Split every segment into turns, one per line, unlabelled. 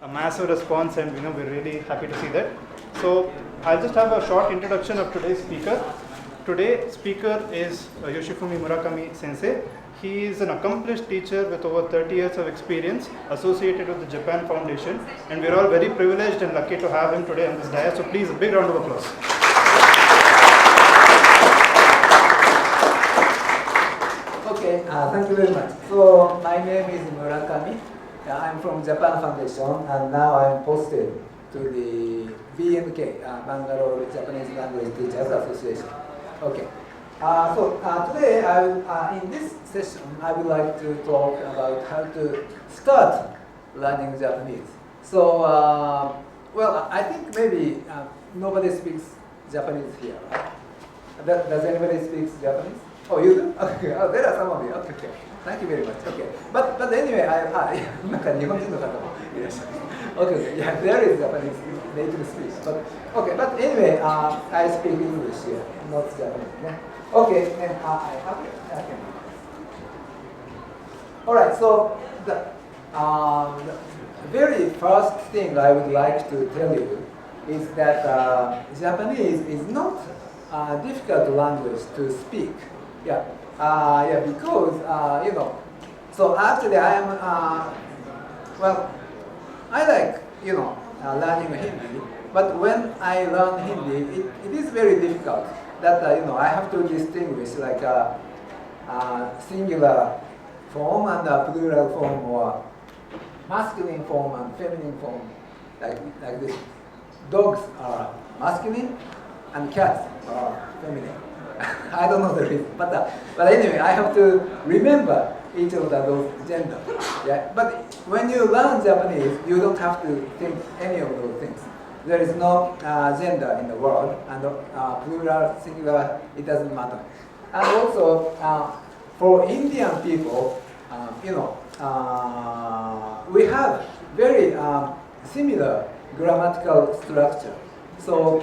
a massive response, and we're really happy to see that. So I'll just have a short introduction of today's speaker. Today's speaker is Yoshifumi Murakami Sensei. He is an accomplished teacher with over 30 years of experience associated with the Japan Foundation, and we're all very privileged and lucky to have him today on this dais. So please, a big round of applause.
Okay, thank you very much. So my name is Murakami. I'm from Japan Foundation, and now I'm posted to the BMK, Bangalore Japanese Language Teachers Association. Okay. Today, in this session, I would like to talk about how to start learning Japanese. So, I think maybe nobody speaks Japanese here, right? Does anybody speak Japanese? Oh, you do? Okay. Oh, there are some of you. Okay, okay. Thank you very much. Okay. But anyway, okay, okay. Yeah, there is Japanese native speech. But anyway, I speak English here, not Japanese. Yeah. Okay, and okay. All right. So the very first thing I would like to tell you is that Japanese is not a difficult language to speak. Yeah. Because So actually, I am. I like learning Hindi, but when I learn Hindi, it is very difficult. That I have to distinguish like a singular form and a plural form, or masculine form and feminine form, like this. Dogs are masculine and cats are feminine. I don't know the reason, but anyway, I have to remember each of those genders. Yeah, but when you learn Japanese, you don't have to think any of those things. There is no gender in the world, and plural, singular, it doesn't matter. And also, for Indian people, we have very similar grammatical structure. So,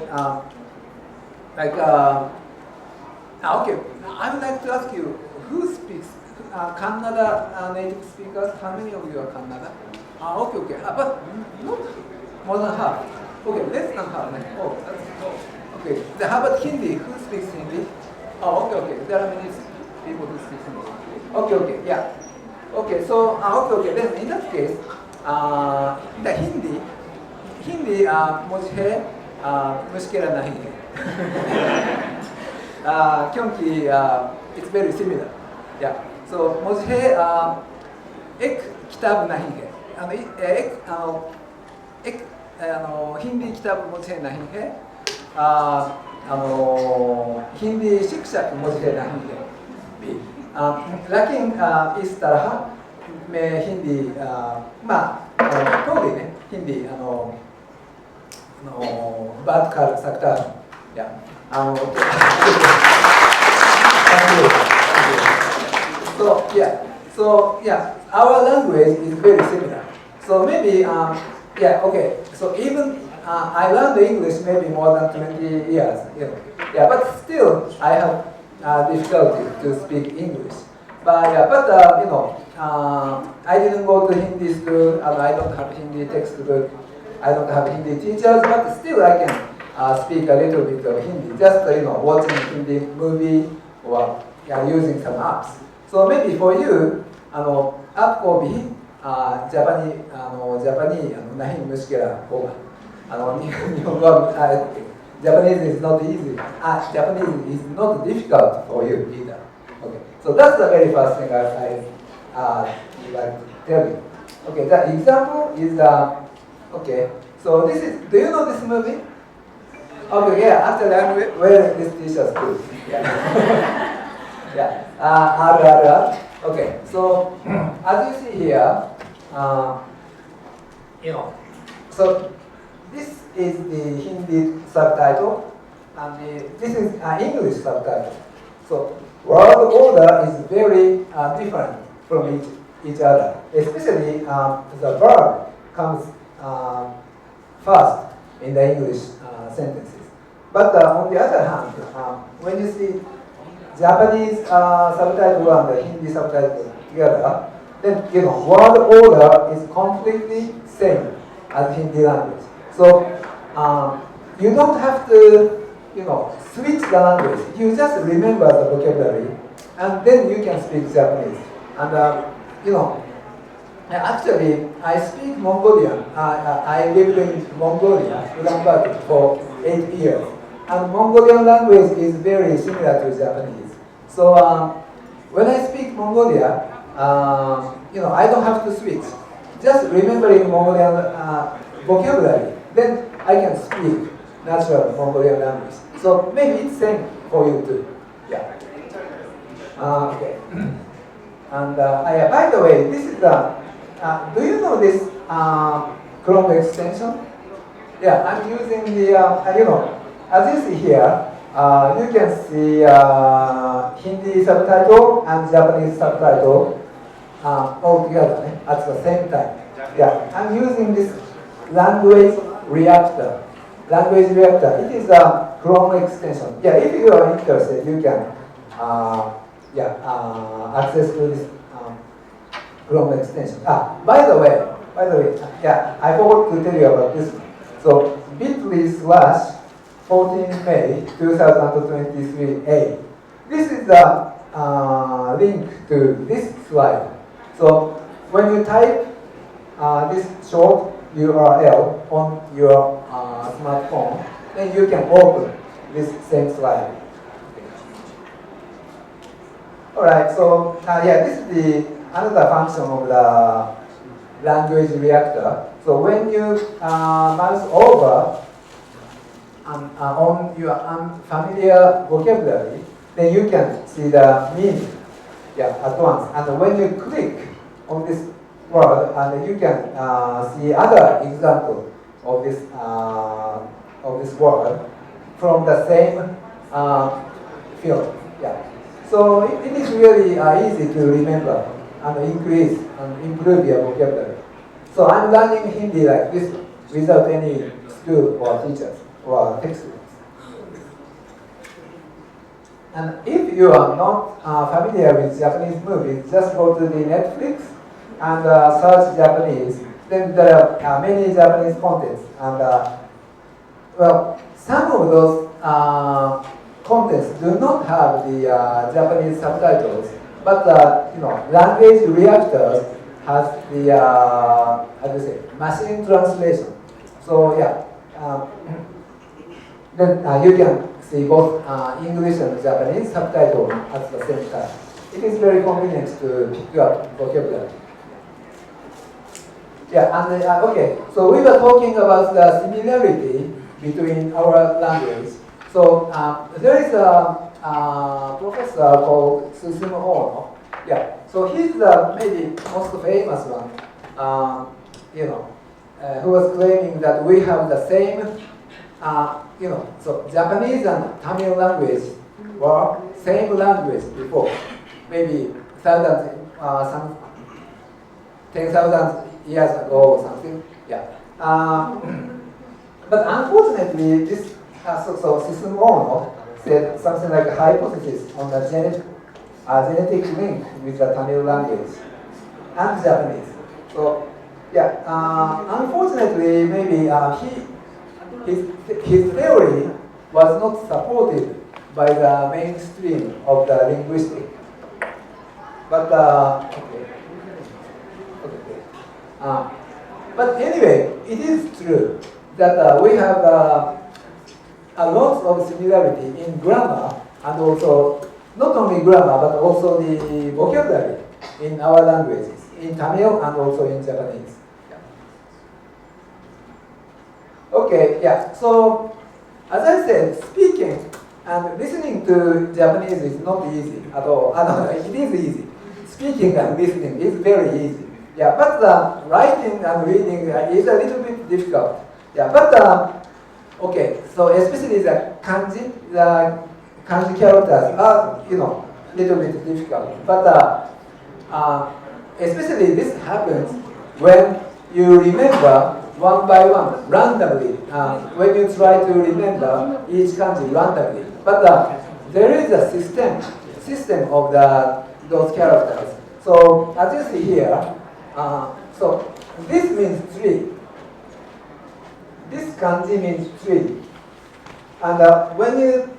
okay, I would like to ask you, who speaks Kannada native speakers? How many of you are Kannada? Okay, but not more than half. Okay, less than half. Oh, okay. How about Hindi? Who speaks Hindi? Oh, okay. There are many people who speak Hindi. Okay, yeah. Okay, so okay. Then in that case, the Hindi मुझे मुश्किल नहीं है. क्योंकि it's very similar. Yeah. So मुझे एक किताब नहीं है. एक हिंदी किताब मुझे नहीं है. हिंदी शिक्षक मुझे नहीं है. लेकिन इस तरह मैं हिंदी थोड़ी हिंदी बात कर सकता हूँ. So our language is very similar. So maybe okay. So even I learned English maybe more than 20 years. But still I have difficulty to speak English. But I didn't go to Hindi school, and I don't have Hindi textbook. I don't have Hindi teachers, but still I can speak a little bit of Hindi. Just watching Hindi movie or using some apps. So maybe for you, app को भी Japanese नहीं मुश्किल होगा. Japanese is not easy. Japanese is not difficult for you either. Okay, so that's the very first thing I would like to tell you. Okay, the example is okay. So this is. Do you know this movie? Okay, yeah. Actually, I'm wearing this T-shirt too. Yeah. RRR. Okay. So as you see here, so this is the Hindi subtitle, and this is English subtitle. So word order is very different from each other. Especially the verb comes first in the English sentences. But on the other hand, when you see Japanese subtitle and the Hindi subtitle together, then word order is completely same. as Hindi language. So you don't have to, switch the language. You just remember the vocabulary, and then you can speak Japanese. And actually, I speak Mongolian. I lived in Mongolia, Ulaanbaatar, for 8 years. And Mongolian language is very similar to Japanese. So when I speak Mongolia, I don't have to switch. Just remembering Mongolian vocabulary, then I can speak natural Mongolian language. So maybe it's same for you too. Yeah. Okay. And by the way, this is the. Do you know this Chrome extension? Yeah, I'm using the. As you see here, you can see Hindi subtitle and Japanese subtitle all together at the same time. Yeah, I'm using this language reactor. Language reactor. It is a Chrome extension. Yeah, if you are interested, you can access to this Chrome extension. By the way, yeah, I forgot to tell you about this one. So bit.ly/14 May 2023A. This is the link to this slide. So when you type this short URL on your smartphone, then you can open this same slide. All right. So this is the another function of the language reactor. So when you mouse over on your unfamiliar vocabulary, then you can see the meaning at once. And when you click on this word, and you can see other examples of this word from the same field. Yeah. So it is really easy to remember and increase and improve your vocabulary. So I'm learning Hindi like this without any school or teachers or textbooks. And if you are not familiar with Japanese movies, just go to the Netflix and search Japanese. Then there are many Japanese contents, and some of those contents do not have the Japanese subtitles, but language reactors has the machine translation. So then you can see both English and Japanese subtitles at the same time. It is very convenient to pick up vocabulary. Yeah, and okay, so we were talking about the similarity between our language. So there is a professor called Susumu Ono. Yeah, so he's the maybe most famous one. Who was claiming that we have the same. So Japanese and Tamil language were same language before, maybe 10,000 years ago or something. Yeah. But unfortunately, this Susumu Ono said something like a hypothesis on the genetic link with the Tamil language and Japanese. So unfortunately, maybe his theory was not supported by the mainstream of the linguistics. But but anyway, it is true that we have a lot of similarity in grammar, and also not only grammar but also the vocabulary in our languages, in Tamil and also in Japanese. Okay, yeah. So as I said, speaking and listening to Japanese is not easy at all. It is easy. Speaking and listening is very easy. Yeah, but writing and reading is a little bit difficult. Yeah, but okay. So especially the kanji characters are little bit difficult. But especially this happens when you remember one by one, randomly, when you try to remember each kanji randomly. But there is a system of those characters. So as you see here, so this means 3. this kanji means tree. And when you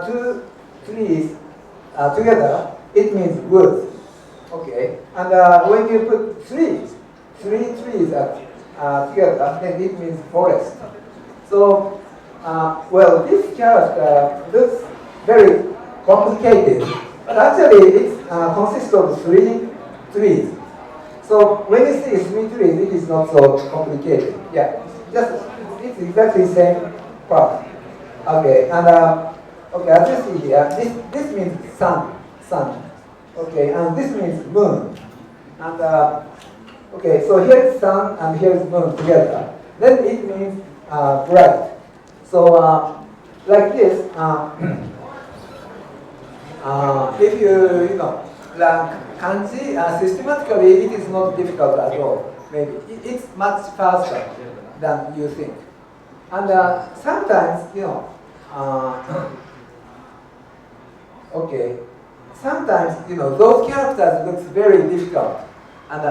two trees together, it means wood. Okay. And when you put three trees together, then it means forest. So, well, this character looks very complicated, but actually it consists of three trees. So when you see three trees, it is not so complicated. Yeah, just it's exactly the same part. Okay, and okay, as you see here, this means sun. Okay, and this means moon. And okay, so here is sun and here is moon together. Then it means bright. So like this, if you learn kanji systematically, it is not difficult at all. Maybe it's much faster than you think. And sometimes okay, sometimes those characters looks very difficult. And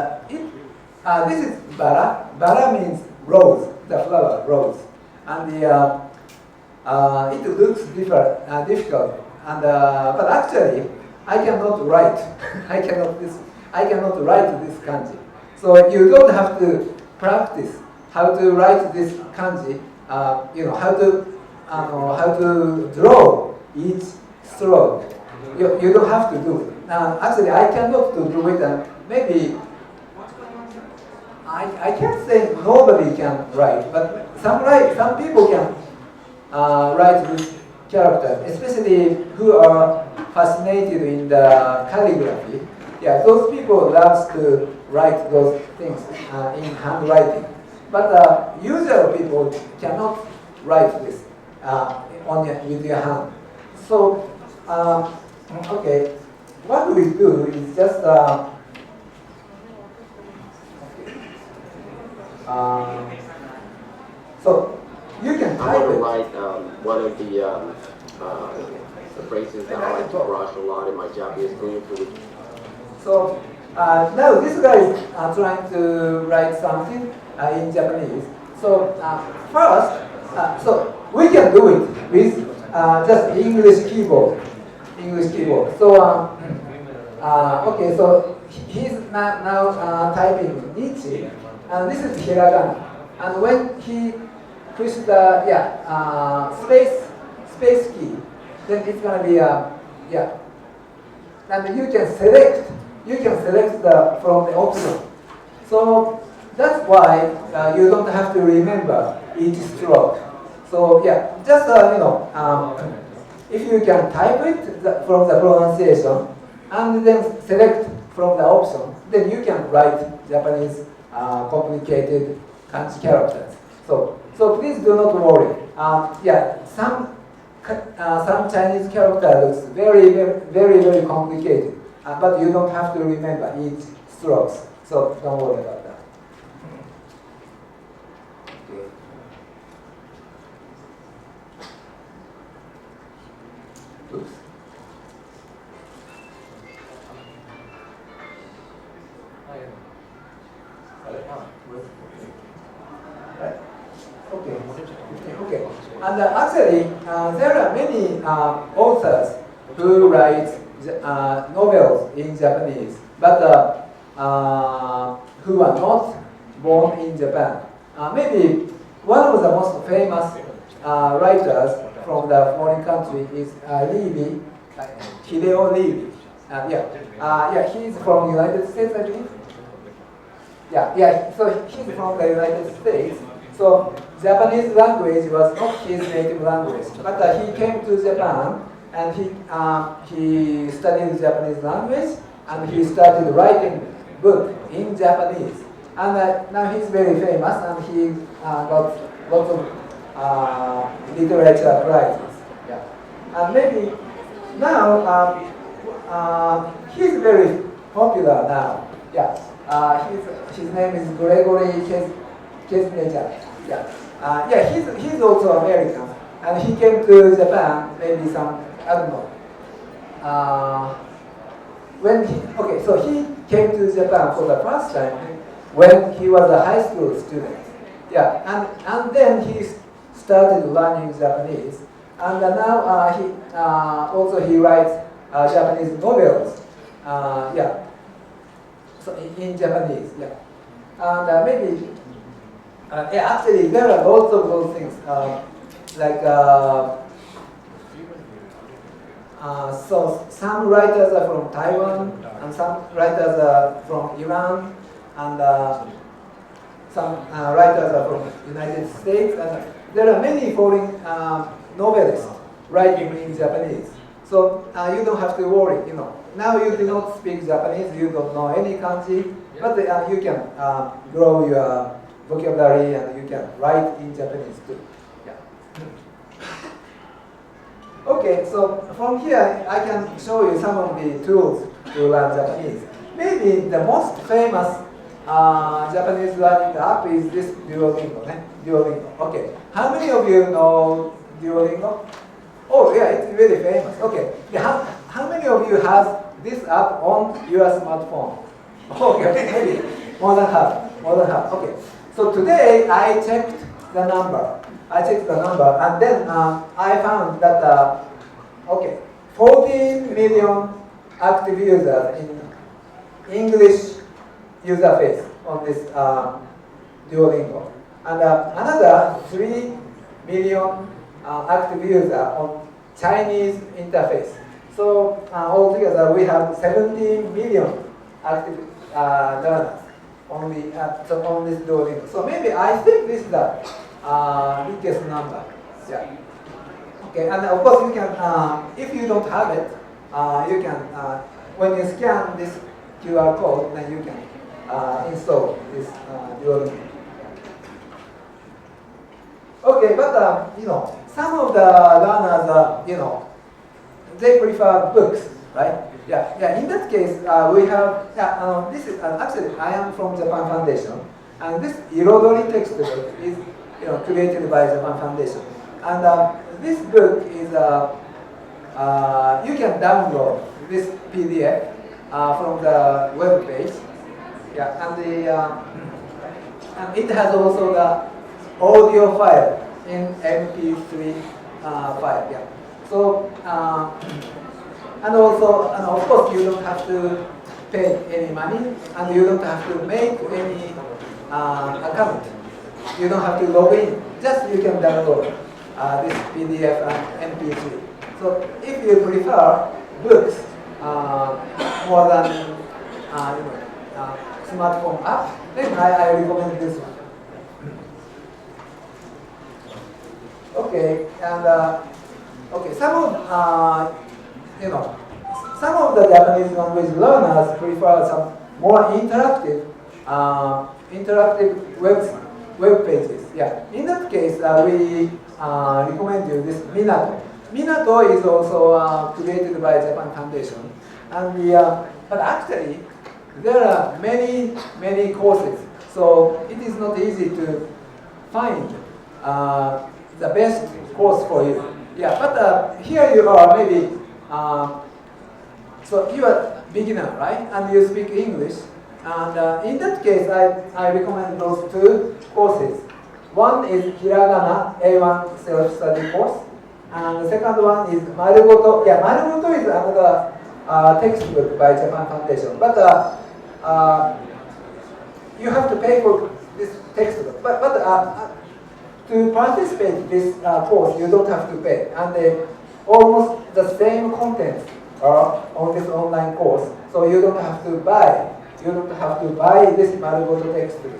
this is bara. Bara means rose, the flower rose, and it looks difficult. And but actually, I cannot write. I cannot write this kanji. So you don't have to practice how to write this kanji. How to draw each stroke. You don't have to do it. Actually, I cannot do it, and maybe I can't say nobody can write, but some people can write this character, especially who are fascinated in the calligraphy. Yeah, those people love to write those things in handwriting. But usual people cannot write this with your hand. So, okay, what we do is just so you can type it.
Write one of the phrases that I like to brush a lot in my Japanese community.
So now this guy is trying to write something in Japanese. So first, so we can do it with just English keyboard. So okay, so he's now typing Nichi, and this is hiragana. And when he pushes the space key, then it's gonna be and you can select from the option. So that's why you don't have to remember each stroke. So yeah, just if you can type it from the pronunciation and then select from the option, then you can write Japanese complicated kanji characters. So please do not worry. Some Chinese character looks very complicated, but you don't have to remember each strokes. So don't worry about that. Okay. Oops. Okay. And actually, there are many authors who write novels in Japanese, but who are not born in Japan. Maybe one of the most famous writers from the foreign country is Hideo Levy. He's from the United States, I believe. So he's from the United States. So Japanese language was not his native language, but he came to Japan and he studied Japanese language and he started writing book in Japanese. And now he's very famous and he got lots of literature prizes. Yeah. And maybe now he's very popular now. Yeah. His name is Gregory Kesneja. He's also American, and he came to Japan maybe some, I don't know. So he came to Japan for the first time when he was a high school student. Yeah, and then he started learning Japanese, and now he writes Japanese novels. Yeah, so in Japanese. Yeah, and maybe yeah, actually there are lots of those things like. So some writers are from Taiwan, and some writers are from Iran, and some writers are from United States, and there are many foreign novelists writing in Japanese. So you don't have to worry, you know. Now you do not speak Japanese, you don't know any kanji, but you can grow your vocabulary and you can write in Japanese too. Yeah. Okay, so from here I can show you some of the tools to learn Japanese. Maybe the most famous Japanese learning app is this Duolingo. Duolingo. Okay, how many of you know Duolingo? Oh yeah, it's really famous. Okay, how many of you have this app on your smartphone? Okay, maybe more than half. More than half. Okay, so today I checked the number. And then I found that okay, 14 million active users in English user base on this Duolingo, and another 3 million active users on Chinese interface. So altogether we have 17 million active learners only on this Duolingo. So maybe I think this is the biggest number. Yeah. Okay, and of course you can, if you don't have it, you can, when you scan this QR code, then you can install this Duolingo. Okay, but you know, some of the learners, you know, they prefer books, right? Yeah, yeah. In that case, we have. Yeah, this is actually I am from Japan Foundation, and this Irodori textbook is, you know, created by Japan Foundation, and this book is you can download this PDF from the web page. Yeah, and it has also the audio file in MP3 file. Yeah. So and also, and of course, you don't have to pay any money, and you don't have to make any account. You don't have to log in. Just you can download this PDF and MP3. So if you prefer books more than smartphone app, then I recommend this one. Okay, and okay, some of the Japanese language learners prefer some more interactive web pages. Yeah, in that case, we recommend you this Minato. Minato is also created by Japan Foundation, and but actually there are many courses, so it is not easy to find the best course for you. Yeah, but here you are, maybe, so you are beginner, right? And you speak English. And in that case, I recommend those two courses. One is Hiragana A1 self-study course. And the second one is Marugoto. Yeah, Marugoto is another textbook by Japan Foundation. But you have to pay for this textbook. But to participate in this course, you don't have to pay, and almost the same content are on this online course. So you don't have to buy. You don't have to buy this Marugoto textbook.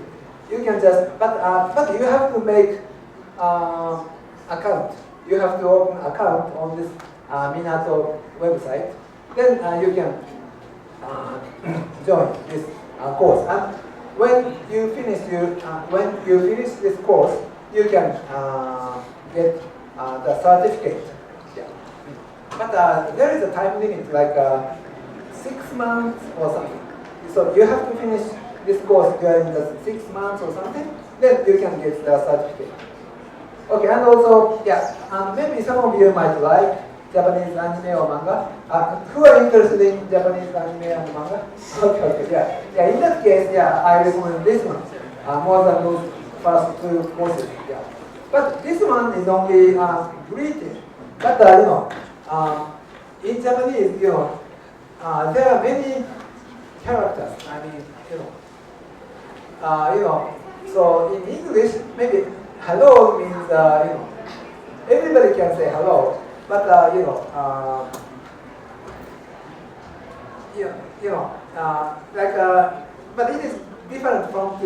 You can just, but you have to make account. You have to open account on this Minato website. Then you can join this course. And when you finish this course, you can get the certificate. Yeah. But there is a time limit, like 6 months or something. So you have to finish this course during the 6 months or something, then you can get the certificate. Okay, and also, yeah, maybe some of you might like Japanese anime or manga. Who are interested in Japanese anime and manga? Okay, yeah. In that case, yeah, I recommend this one more than those first two courses. Yeah. But this one is only greeting. But in Japanese, there are many characters. I mean, So in English, maybe hello means everybody can say hello, but but it is different from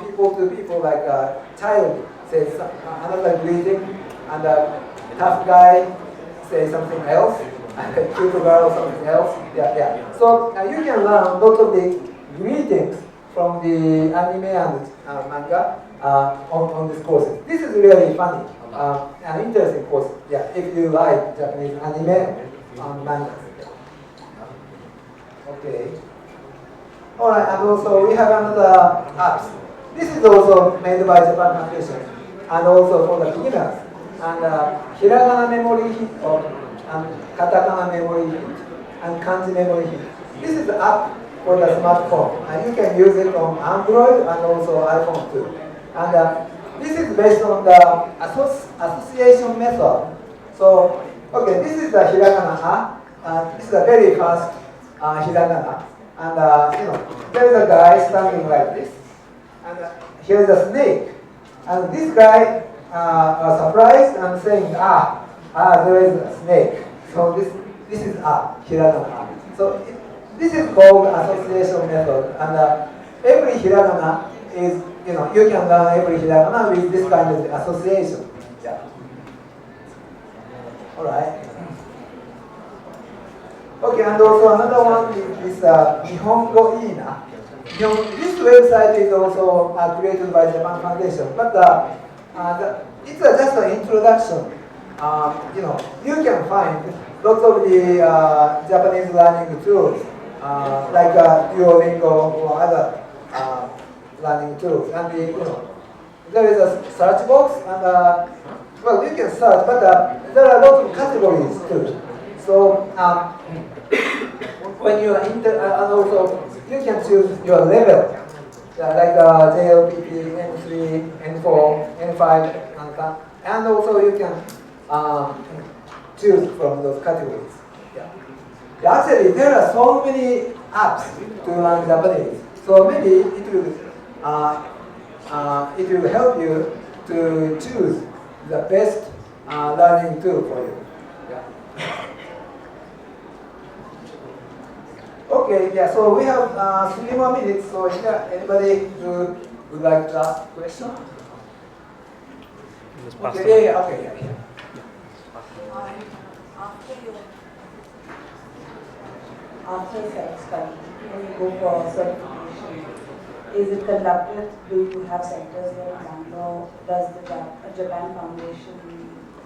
people to people. Like a child says another greeting, and a tough guy says something else, and a cute girl something else. Yeah. So you can learn lots of the greetings from the anime and manga on this course. This is really funny, an interesting course. Yeah, if you like Japanese anime and manga. Okay. All right, and also we have another apps. This is also made by Japan Foundation, and also for the beginners. And hiragana memory hit, and katakana memory hit, and kanji memory hit. This is the app for the smartphone, and you can use it on Android and also iPhone too. And this is based on the association method. So, okay, this is the hiragana. This is a very fast hiragana. And there is a guy standing like this, and here is a snake. And this guy are surprised and saying, there is a snake. So this is hiragana. So this is called association method, and every hiragana is, you can learn every hiragana with this kind of association. Yeah. All right. Okay, and also another one is Nihongo Ina. This website is also created by Japan Foundation, but it's just an introduction. You can find lots of the Japanese learning tools, like Duolingo or other learning tools. And there is a search box, and well, you can search, but there are lots of categories too. So when you are and also you can choose your level, like JLPT, N3, N4, N5, and also you can choose from those categories. Yeah. Actually, there are so many apps to learn Japanese, so maybe it will help you to choose the best learning tool for you. Yeah. Okay, yeah, so we have 3 more minutes, so is there anybody who would like to ask a question? Okay, yeah.
After self study, when you go for certification, is it conducted? Do you have centers here in Bangalore? Does the Japan Foundation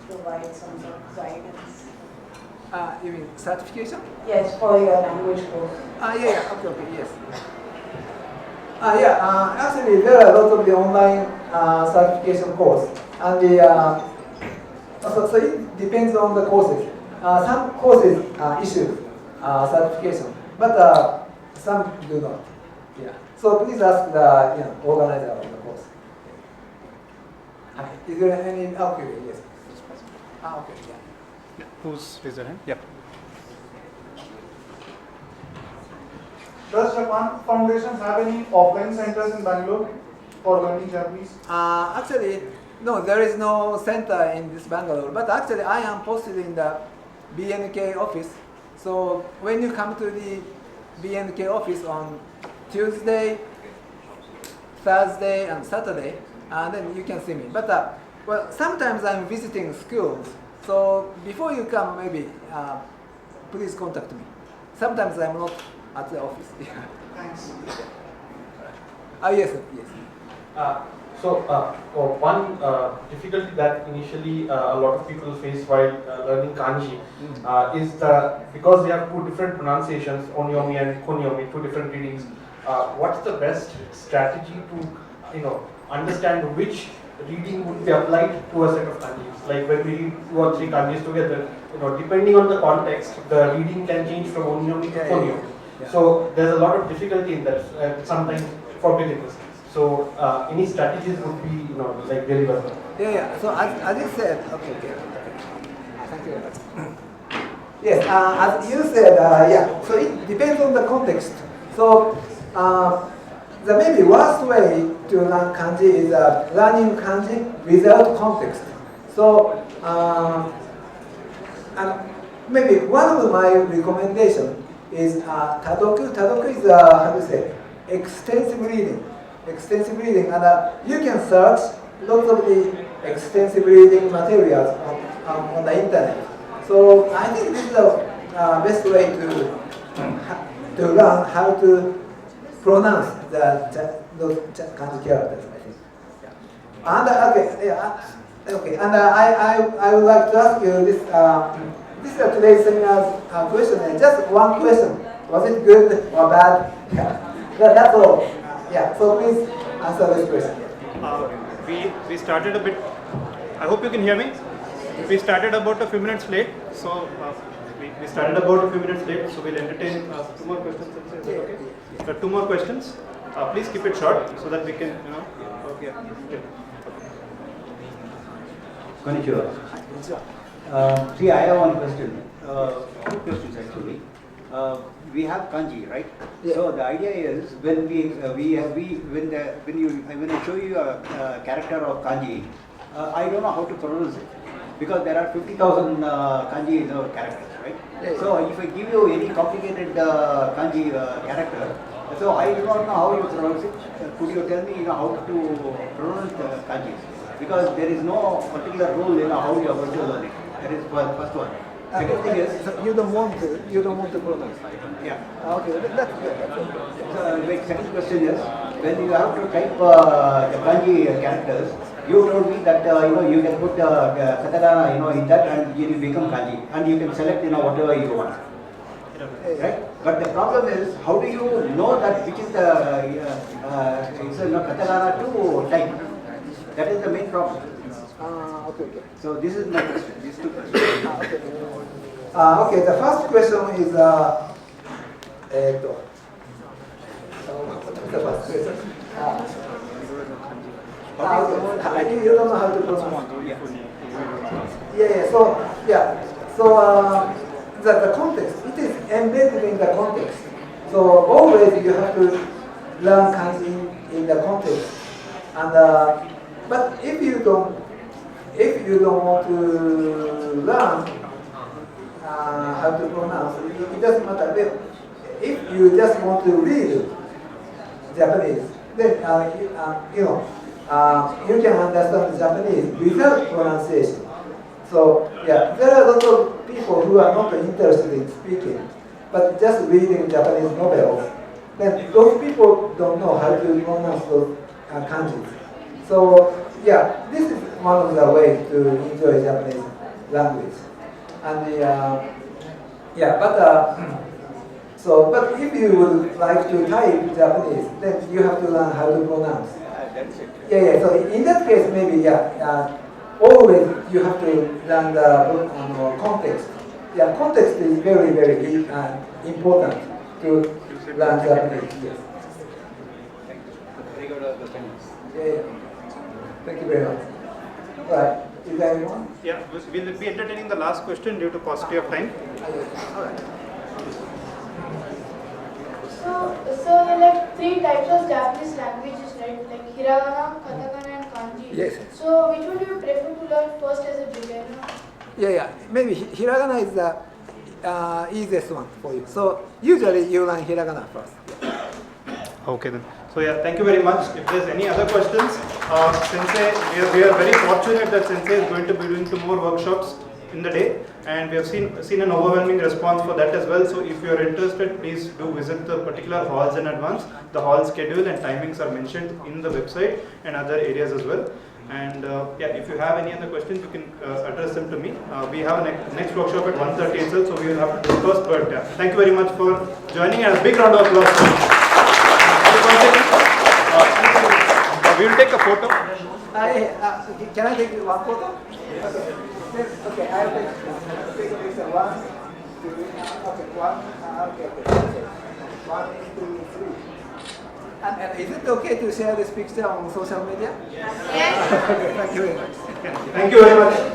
provide some sort of guidance?
You mean certification?
Yes, for your language course.
Okay, yes. Actually, there are lots of the online certification course, and so it depends on the courses. Some courses issue certification, but some do not. Yeah. So please ask the organizer of the course. Is there any? Okay, yes. Okay, yeah.
Who's raised their hand? Yeah.
Does Japan Foundation have any offline centers in Bangalore for learning Japanese?
Actually, no, there is no center in this Bangalore. But actually, I am posted in the BNK office. So when you come to the BNK office on Tuesday, Thursday, and Saturday, then you can see me. But well, sometimes I'm visiting schools. So before you come, maybe please contact me. Sometimes I'm not at the office.
Thanks.
Yes.
One difficulty that initially a lot of people face while learning kanji is because they have 2 different pronunciations, onyomi and konyomi, 2 different readings. What's the best strategy to understand which reading would be applied to a set of kanjis? Like when we read 2 or 3 kanjis together, depending on the context, the reading can change from onyomi to konyomi. Yeah. So there's a lot of difficulty in that sometimes for beginners. So any strategies would be like really welcome.
Yeah. So as you said, okay. Thank you very much. Yes, as you said, yeah. So it depends on the context. So the maybe worst way to learn kanji is learning kanji without context. So and maybe one of my recommendation is tadoku. Tadoku is how do you say, extensive reading. Extensive reading, and you can search lots of the extensive reading materials on the internet. So I think this is the best way to learn how to pronounce those kanji characters, I think. And okay. And I would like to ask you this. This is today's seminar's question. Just one question. Was it good or bad? Yeah. That's all. Yeah. So please answer this question.
We started a bit. I hope you can hear me. We started about a few minutes late, so we started about a few minutes late. So we'll entertain 2 more questions. Is that okay? So 2 more questions. Please keep it short so that we can, Okay.
Konnichiwa. See, I have one question. 2 questions actually. We have kanji, right?
Yeah.
So the idea is when when I show you a character of kanji, I don't know how to pronounce it because there are 50,000 kanji in our characters, right?
Yeah.
So if I give you any complicated kanji character, so I do not know how you pronounce it. Could you tell me, how to pronounce the kanji? Because there is no particular rule, how you are going to learn it. That is first one. Second thing is,
so you don't want to pronounce.
yeah.
Okay, that's good.
So, my second question is, when you have to type the kanji characters, you told me that you can put katakana in that and it will become kanji, and you can select whatever you want, right? But the problem is, how do you know that which is the katakana to type? That is the main problem.
Okay.
So this is my question. These 2 questions.
Okay. The first question is what's the first question? You don't know how to pronounce. Yeah. So the context, it is embedded in the context. So always you have to learn kanji in the context. And but if you don't want to learn how to pronounce, it doesn't matter. If you just want to read Japanese, then you can understand Japanese without pronunciation. So yeah, there are lots of people who are not interested in speaking, but just reading Japanese novels. Then those people don't know how to pronounce those kanjis. So yeah, this is one of the ways to enjoy Japanese language. And but if you would like to type Japanese, then you have to learn how to pronounce.
That's it.
Yeah. So in that case, maybe always you have to learn the context. Yeah, context is very, very important to learn Japanese. Yes.
Thank you. Very good understanding.
Yeah. Thank you very much. All right. Is there anyone?
Yeah, we'll be entertaining the last question due to paucity of time.
All right.
So like 3 types of Japanese languages, right? Like hiragana, katakana, and kanji.
Yes.
So which would you prefer to learn first as a beginner?
Yeah. Maybe hiragana is the easiest one for you. So usually you learn hiragana first.
Okay then. So yeah, thank you very much. If there's any other questions, Sensei, we are very fortunate that Sensei is going to be doing 2 more workshops in the day, and we have seen an overwhelming response for that as well. So if you are interested, please do visit the particular halls in advance. The hall schedule and timings are mentioned in the website and other areas as well. And if you have any other questions, you can address them to me. We have a next workshop at 1:30 itself, so we will have to discuss. But thank you very much for joining, and a big round of applause. We will take a photo.
Can I take one photo? Okay, I'll take this one, 2, okay, 1, okay. 1, 2, 3. And is it okay to share this picture on social media?
Yes.
Okay, thank you very much.
Thank you very much.